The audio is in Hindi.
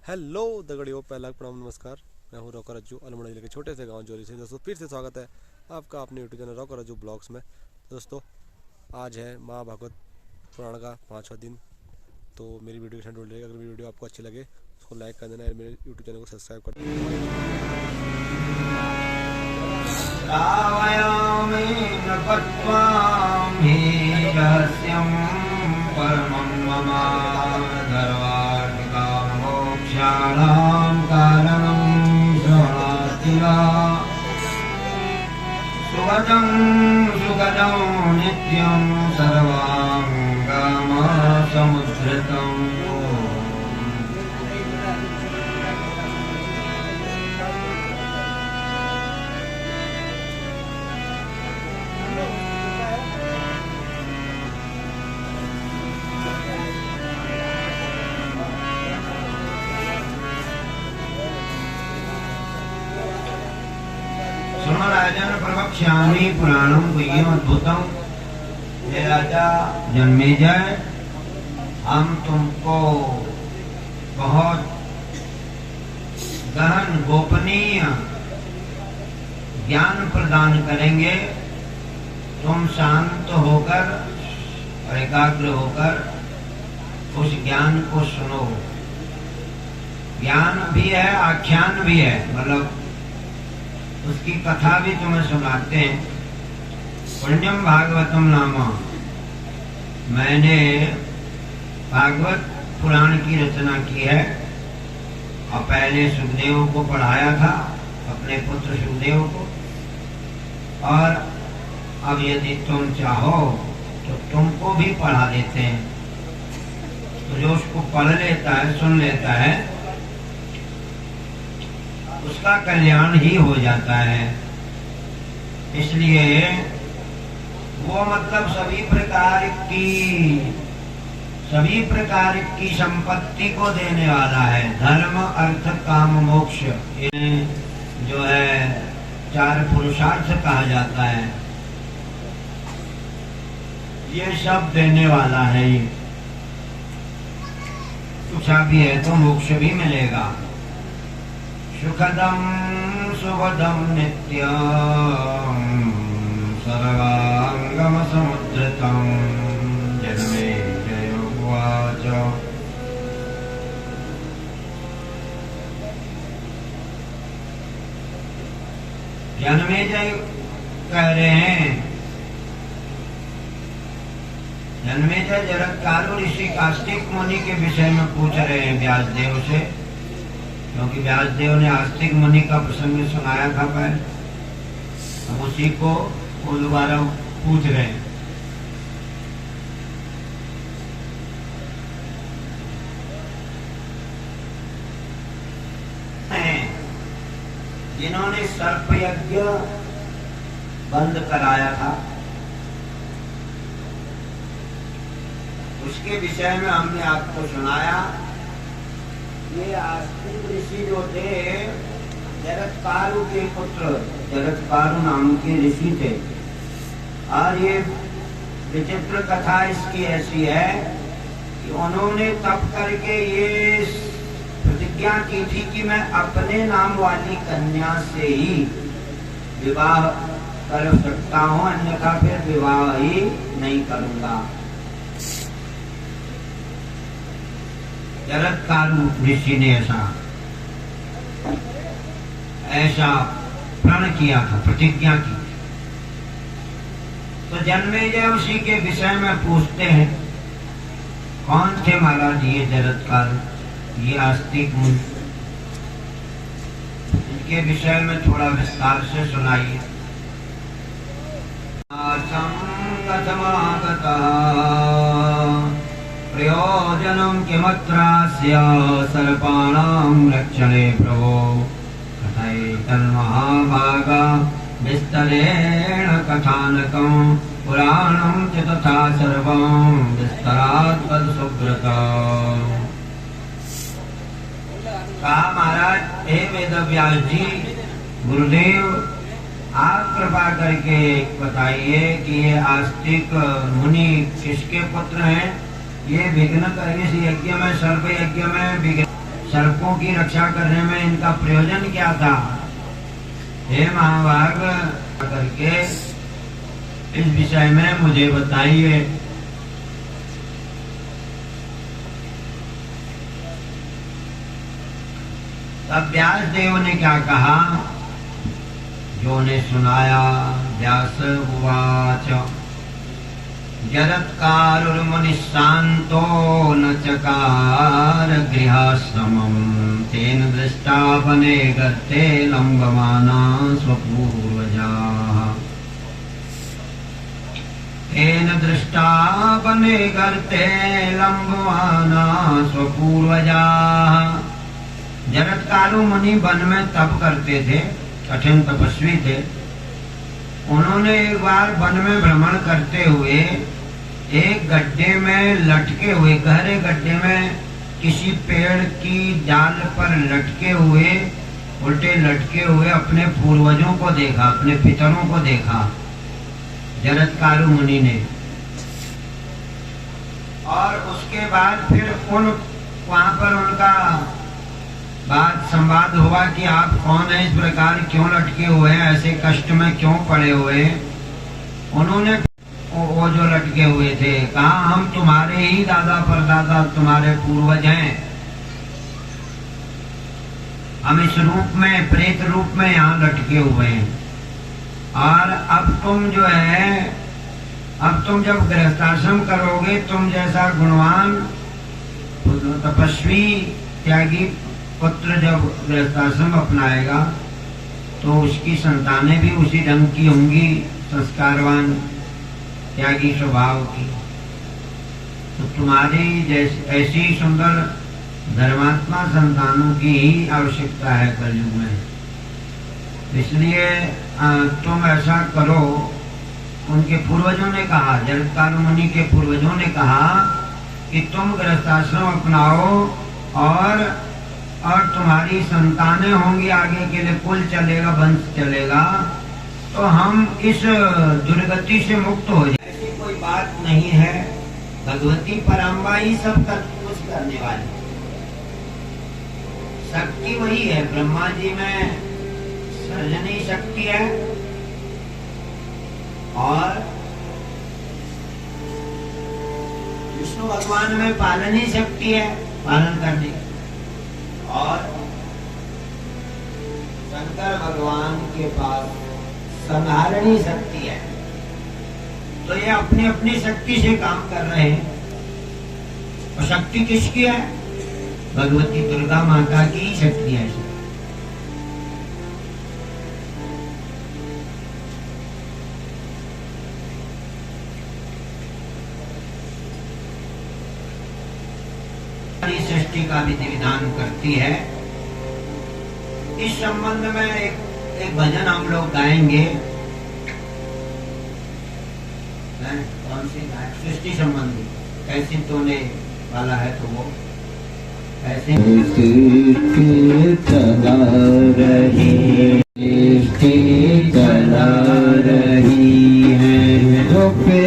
हेलो दगड़ियों, पहला प्रणाम नमस्कार। मैं हूं रॉकर रज्जू अल्मोड़ा जिले के छोटे से गांव जोरी से। दोस्तों फिर से स्वागत है आपका अपने यूट्यूब चैनल रॉकर रज्जू ब्लॉग्स में। दोस्तों आज है महाभागवत पुराण का 5वां दिन। तो मेरी वीडियो के साथ जुड़ रहिएगा। अगर मेरी वीडियो आपको अच्छी लगे उसको लाइक कर देना और मेरे यूट्यूब चैनल को सब्सक्राइब कर देना। मोक्षाणां कारणं श्रवणार्थिना सुगतं सुगतं नित्यं सर्वाङ्गमसमुद्धृतम्। राजन प्रवक्ष्यामि पुराणं गुह्यमद्भुतं। हे राजा जन्मेजय, हम तुमको बहुत गहन गोपनीय ज्ञान प्रदान करेंगे। तुम शांत होकर और एकाग्र होकर उस ज्ञान को सुनो। ज्ञान भी है, आख्यान भी है, मतलब उसकी कथा भी तुम्हें सुनाते हैं। पुण्यम भागवतम नाम, मैंने भागवत पुराण की रचना की है और पहले सुखदेव को पढ़ाया था, अपने पुत्र सुखदेव को। और अब यदि तुम चाहो तो तुमको भी पढ़ा देते हैं। तो जो उसको पढ़ लेता है, सुन लेता है, उसका कल्याण ही हो जाता है। इसलिए वो मतलब सभी प्रकार की संपत्ति को देने वाला है। धर्म अर्थ काम मोक्ष, ये जो है 4 पुरुषार्थ कहा जाता है, ये सब देने वाला है। ये पूछा भी है तो मोक्ष भी मिलेगा। सुखदं सुभदं नित्यं सर्वांगमसमुद्धृतं। जन्मेजय उवाच जन्मेजय कह रहे हैं, जन्मेजय जरत्कारू ऋषि कास्तिक मुनि के विषय में पूछ रहे हैं व्यासदेव से, क्योंकि व्यासदेव ने आस्तिक मुनि का प्रसंग सुनाया था पहले। अब उसी को वो दोबारा पूछ रहे हैं। जिन्होंने सर्प यज्ञ बंद कराया था, उसके विषय में हमने आपको सुनाया। ये आस्तिक ऋषि जो थे, जरत्कारू के पुत्र, जरत्कारू नाम के ऋषि थे। और ये विचित्र कथा इसकी ऐसी है कि उन्होंने तप करके ये प्रतिज्ञा की थी कि मैं अपने नाम वाली कन्या से ही विवाह कर सकता हूँ, अन्यथा फिर विवाह ही नहीं करूंगा। जरत्कारू ऋषि ने ऐसा प्रण किया था, प्रतिज्ञा की। तो जन्मेजय उसी के विषय में पूछते हैं, कौन थे महाराज ये जरत्कारू, ये आस्तिक मुनि? इनके विषय में थोड़ा विस्तार से सुनाइए। प्रयोजनं किमत्रास्य सर्पाणां रक्षणे प्रभो, कथयितन्महाभागा विस्तरेण कथानकं, पुराणं च तथा सर्वं विस्तरात् तत्सुब्रता। कहा, महाराज हे वेदव्यास जी, गुरुदेव, आप कृपा करके बताइए कि ये आस्तिक मुनि किसके पुत्र हैं? ये विघ्न इस यज्ञ में, सर्व यज्ञ में विघ्न सर्पों की रक्षा करने में इनका प्रयोजन क्या था? हे महाभाग, करके इस विषय में मुझे बताइए। तब व्यास देव ने क्या कहा? जो ने सुनाया। व्यास उवाच जरत्कारुर्मुनिशान्तो न चकार गृहाश्रमं तेन दृष्टापने गर्ते लम्बमाना स्वपूर्वजाः। तेन दृष्टापने गर्ते लम्बमाना स्वपूर्वजाः। जरत्कारु मुनि वन में तप करते थे, कठिन तपस्वी थे। उन्होंने एक बार वन में भ्रमण करते हुए एक गड्ढे में लटके हुए, गहरे गड्ढे में किसी पेड़ की डाल पर लटके हुए, उल्टे लटके हुए अपने पूर्वजों को देखा, अपने पितरों को देखा जरत्कारु मुनि ने। और उसके बाद फिर वहां पर उनका बात संवाद हुआ कि आप कौन है, इस प्रकार क्यों लटके हुए हैं, ऐसे कष्ट में क्यों पड़े हुए हैं। उन्होंने वो जो लटके हुए थे कहा, हम तुम्हारे ही दादा परदादा, तुम्हारे पूर्वज हैं। हम इस रूप में, प्रेत रूप में यहाँ लटके हुए हैं। और अब तुम जो है, अब तुम जब गृहस्थाश्रम करोगे, तुम जैसा गुणवान तपस्वी त्यागी पुत्र जब गृहस्थाश्रम अपनाएगा तो उसकी संतानें भी उसी ढंग की होंगी, संस्कारवान त्यागी स्वभाव की। तो तुम्हारी जैसी ऐसी सुंदर धर्मात्मा संतानों की ही आवश्यकता है कलयुग में। इसलिए तुम ऐसा करो। उनके पूर्वजों ने कहा, जरत्कारु मुनि के पूर्वजों ने कहा कि तुम गृहस्थाश्रम अपनाओ और तुम्हारी संतानें होंगी, आगे के लिए कुल चलेगा, वंश चलेगा, तो हम इस दुर्गति से मुक्त हो जाए। ऐसी कोई बात नहीं है। भगवती पराम्बा ही सब कुछ करने वाली, शक्ति वही है। ब्रह्मा जी में सृजनी शक्ति है और विष्णु भगवान में पालनी शक्ति है, पालन करने की। और शंकर भगवान के पास संहारणी शक्ति है। तो ये अपनी अपनी शक्ति से काम कर रहे हैं। और शक्ति किसकी है? भगवती दुर्गा माता की ही शक्ति है। सृष्टि का विधि विधान करती है। इस संबंध में एक भजन हम लोग गाएंगे। कौन सी गाय? सृष्टि संबंधी कैसे तोने वाला है, तो वो ऐसे चला रही है जो पे